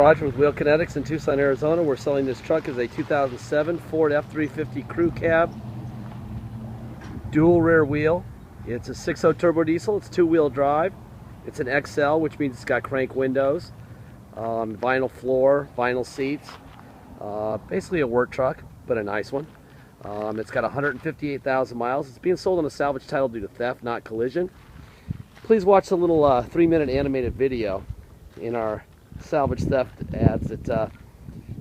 Roger with Wheel Kinetics in Tucson, Arizona. We're selling this truck as a 2007 Ford F350 crew cab, dual rear wheel. It's a 6.0 turbo diesel. It's two-wheel drive. It's an XL, which means it's got crank windows, vinyl floor, vinyl seats. Basically a work truck, but a nice one. It's got 158,000 miles. It's being sold on a salvage title due to theft, not collision. Please watch the little 3-minute animated video in our salvage theft ads that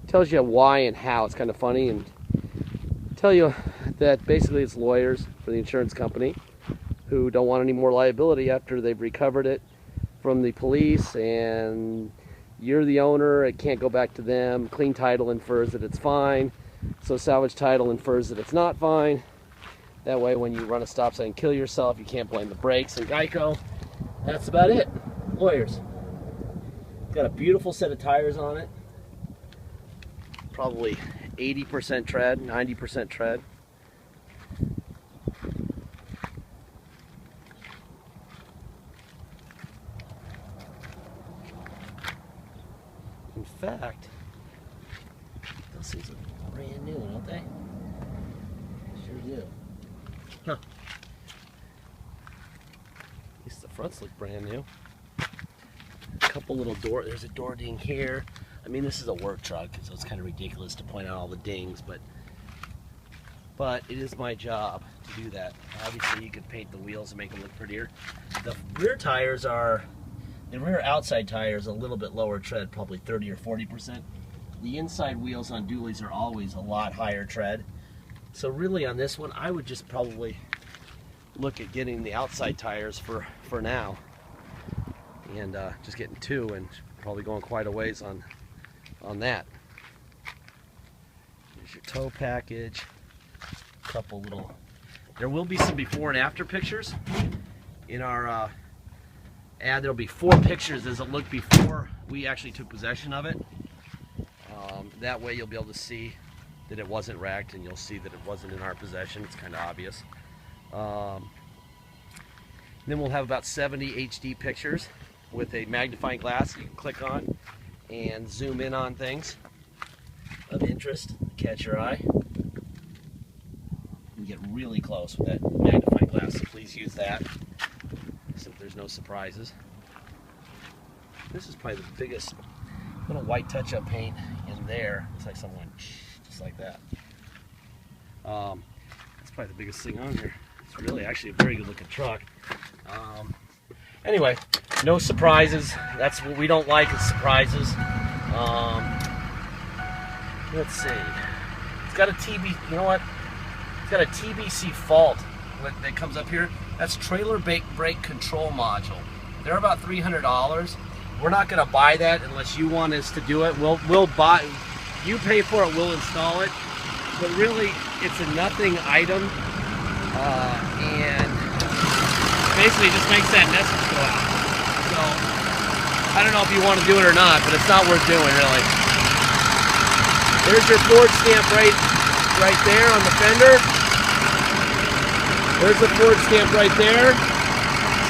tells you why and how. It's kind of funny, and tell you that basically it's lawyers for the insurance company who don't want any more liability after they've recovered it from the police, and you're the owner. It can't go back to them. Clean title infers that it's fine, so salvage title infers that it's not fine. That way when you run a stop sign and kill yourself, you can't blame the brakes and Geico. That's about it. Lawyers. It's got a beautiful set of tires on it. Probably 80% tread, 90% tread. In fact, those things are brand new, don't they? Sure do. Huh. At least the fronts look brand new. Couple little door, there's a door ding here. I mean, this is a work truck, so it's kind of ridiculous to point out all the dings, but it is my job to do that. Obviously you could paint the wheels and make them look prettier. The rear tires are, the rear outside tires a little bit lower tread, probably 30 or 40%. The inside wheels on dualies are always a lot higher tread. So really on this one, I would just probably look at getting the outside tires for now. And just getting two, and probably going quite a ways on that. Here's your tow package. Couple little. There will be some before and after pictures in our ad. There'll be 4 pictures as it looked before we actually took possession of it. That way you'll be able to see that it wasn't wrecked, and you'll see that it wasn't in our possession. It's kind of obvious. Then we'll have about 70 HD pictures with a magnifying glass you can click on and zoom in on things of interest, catch your eye. You can get really close with that magnifying glass, so please use that so there's no surprises. This is probably the biggest little white touch-up paint in there. Looks like someone just like that. That's probably the biggest thing on here. It's really actually a very good looking truck. Anyway, no surprises. That's what we don't like, is surprises. Let's see. It's got a you know what? It's got a TBC fault that comes up here. That's trailer brake control module. They're about $300. We're not going to buy that unless you want us to do it. We'll buy. You pay for it. We'll install it. But really, it's a nothing item, and basically it just makes that message go out. So I don't know if you want to do it or not, but it's not worth doing, really. There's your Ford stamp right there on the fender. There's the Ford stamp right there.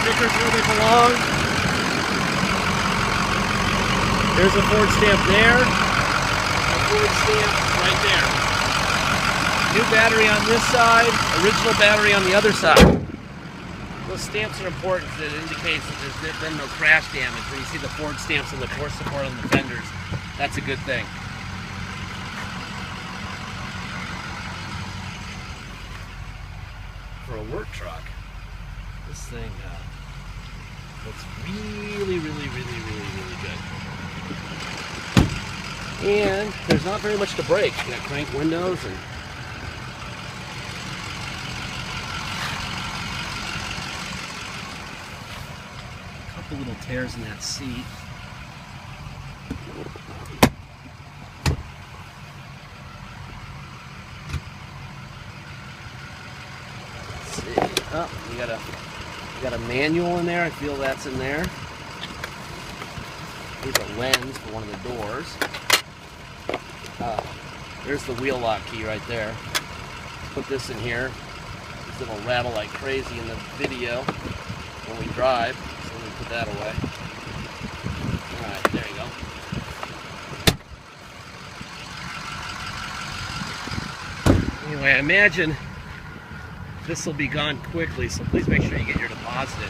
Stickers where they belong. There's a Ford stamp there. A Ford stamp right there. New battery on this side. Original battery on the other side. Those stamps are important because it indicates that there's been no crash damage. When you see the Ford stamps and the core support on the fenders, that's a good thing. For a work truck, this thing looks really good. And there's not very much to break. You got crank windows and little tears in that seat. Let's see. Oh, you got a manual in there. I feel that's in there. Here's a lens for one of the doors. There's the wheel lock key right there. Put this in here. This it'll rattle like crazy in the video when we drive. So let me put that away. Alright, there you go. Anyway, I imagine this will be gone quickly, so please make sure you get your deposit in.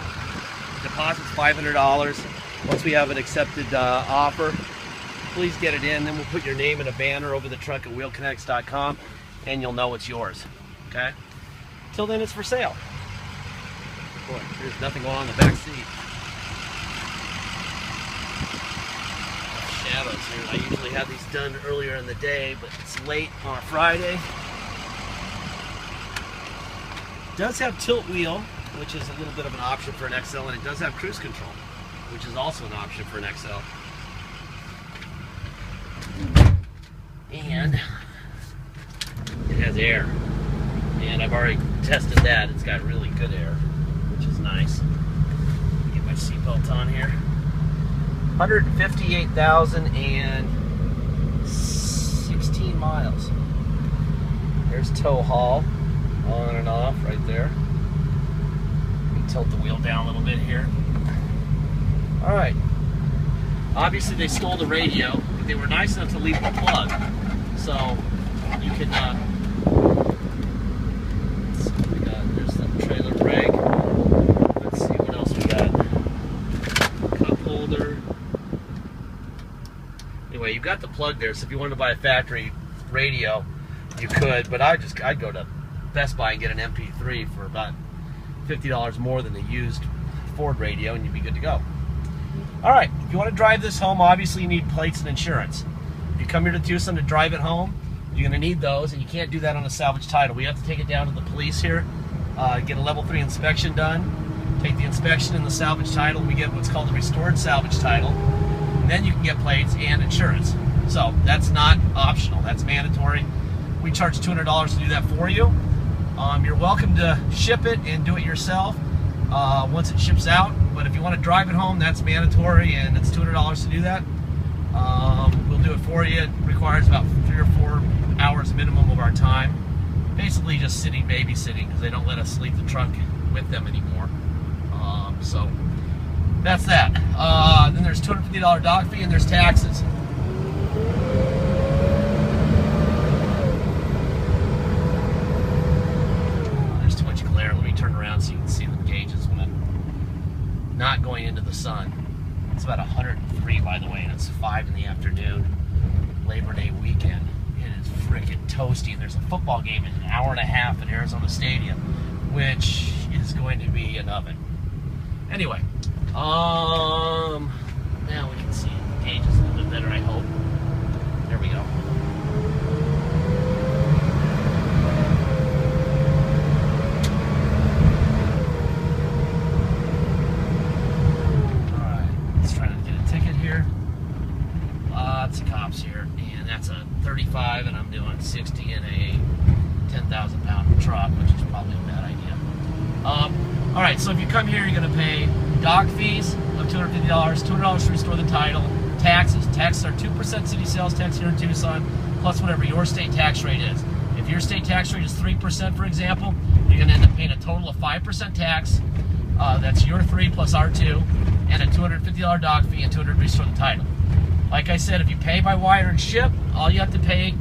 The deposit's $500. Once we have an accepted offer, please get it in. Then we'll put your name in a banner over the truck at wheelkinetics.com, and you'll know it's yours. Okay? Till then, it's for sale. Boy, there's nothing going on in the back seat. Shadows here. I usually have these done earlier in the day, but it's late on a Friday. It does have tilt wheel, which is a little bit of an option for an XL, and it does have cruise control, which is also an option for an XL. And it has air, and I've already tested that. It's got really good air, which is nice. Get my seatbelt on here. 158,016 miles. There's tow haul, on and off right there. Let me tilt the wheel down a little bit here. All right. Obviously, they stole the radio, but they were nice enough to leave the plug, so you can. Let's see what we got. There's the trailer brake. Let's see what else we got. Cup holder. Anyway, you've got the plug there, so if you wanted to buy a factory radio, you could. But I'd go to Best Buy and get an MP3 for about $50 more than the used Ford radio, and you'd be good to go. All right, if you want to drive this home, obviously you need plates and insurance. If you come here to Tucson to drive it home, you're going to need those, and you can't do that on a salvage title. We have to take it down to the police here, get a level 3 inspection done, take the inspection and the salvage title. We get what's called a restored salvage title, and then you can get plates and insurance. So that's not optional, that's mandatory. We charge $200 to do that for you. You're welcome to ship it and do it yourself once it ships out. But if you want to drive it home, that's mandatory, and it's $200 to do that. We'll do it for you. It requires about 3 or 4 hours minimum of our time. Basically just sitting, babysitting, because they don't let us leave the truck with them anymore. So that's that. Then there's $250 dock fee, and there's taxes. There's too much glare. Let me turn around so you can see the gauges when I'm not going into the sun. It's about 103, by the way, and it's 5 in the afternoon, Labor Day weekend. It is freaking toasty, and there's a football game in an hour and a half in Arizona Stadium, which is going to be an oven. Anyway, now we can see the gauges a little bit better, I hope. There we go. Lots of cops here, and that's a 35, and I'm doing 60 in a 10,000 pound truck, which is probably a bad idea. All right, so if you come here, you're going to pay dock fees of $250, $200 to restore the title, taxes. Taxes are 2% city sales tax here in Tucson, plus whatever your state tax rate is. If your state tax rate is 3%, for example, you're going to end up paying a total of 5% tax. That's your 3 plus our 2, and a $250 dock fee and $200 to restore the title. Like I said, if you pay by wire and ship, all you have to pay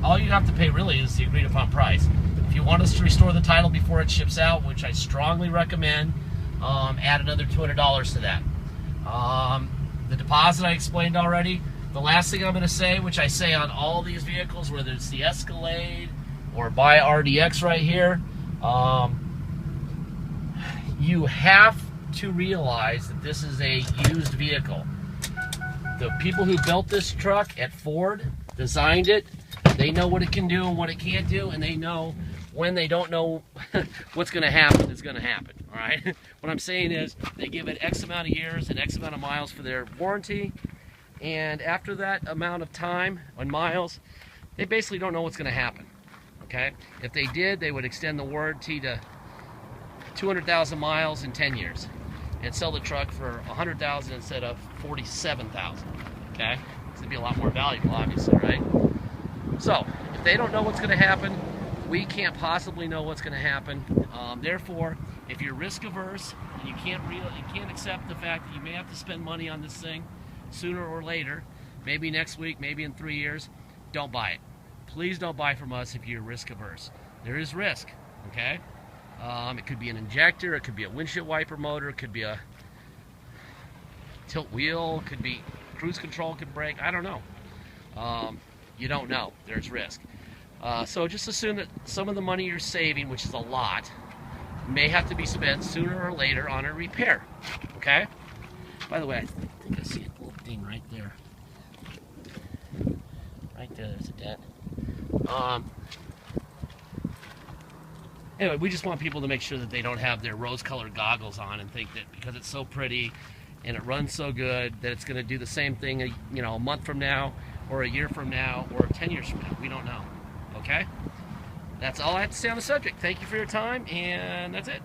really is the agreed upon price. If you want us to restore the title before it ships out, which I strongly recommend, add another $200 to that. The deposit I explained already. The last thing I'm going to say, which I say on all these vehicles, whether it's the Escalade or buy RDX right here, you have to realize that this is a used vehicle. The people who built this truck at Ford, designed it, they know what it can do and what it can't do, and they know when they don't know what's going to happen is going to happen, all right? What I'm saying is they give it X amount of years and X amount of miles for their warranty, and after that amount of time and miles, they basically don't know what's going to happen, okay? If they did, they would extend the warranty to 200,000 miles in 10 years. And sell the truck for 100,000 instead of 47,000. Okay, it's gonna be a lot more valuable, obviously, right? So if they don't know what's going to happen, we can't possibly know what's going to happen. Therefore, if you're risk averse and you can't accept the fact that you may have to spend money on this thing sooner or later, maybe next week, maybe in 3 years, don't buy it. Please don't buy from us if you're risk averse. there is risk, okay? It could be an injector, it could be a windshield wiper motor, it could be a tilt wheel, it could be cruise control could break, I don't know. You don't know, there's risk. So just assume that some of the money you're saving, which is a lot, may have to be spent sooner or later on a repair, okay? By the way, I think I see a little ding right there. Right there, there's a dent. Anyway, we just want people to make sure that they don't have their rose-colored goggles on and think that because it's so pretty and it runs so good that it's going to do the same thing, you know, a month from now or a year from now or 10 years from now. We don't know. Okay? That's all I have to say on the subject. Thank you for your time, and that's it.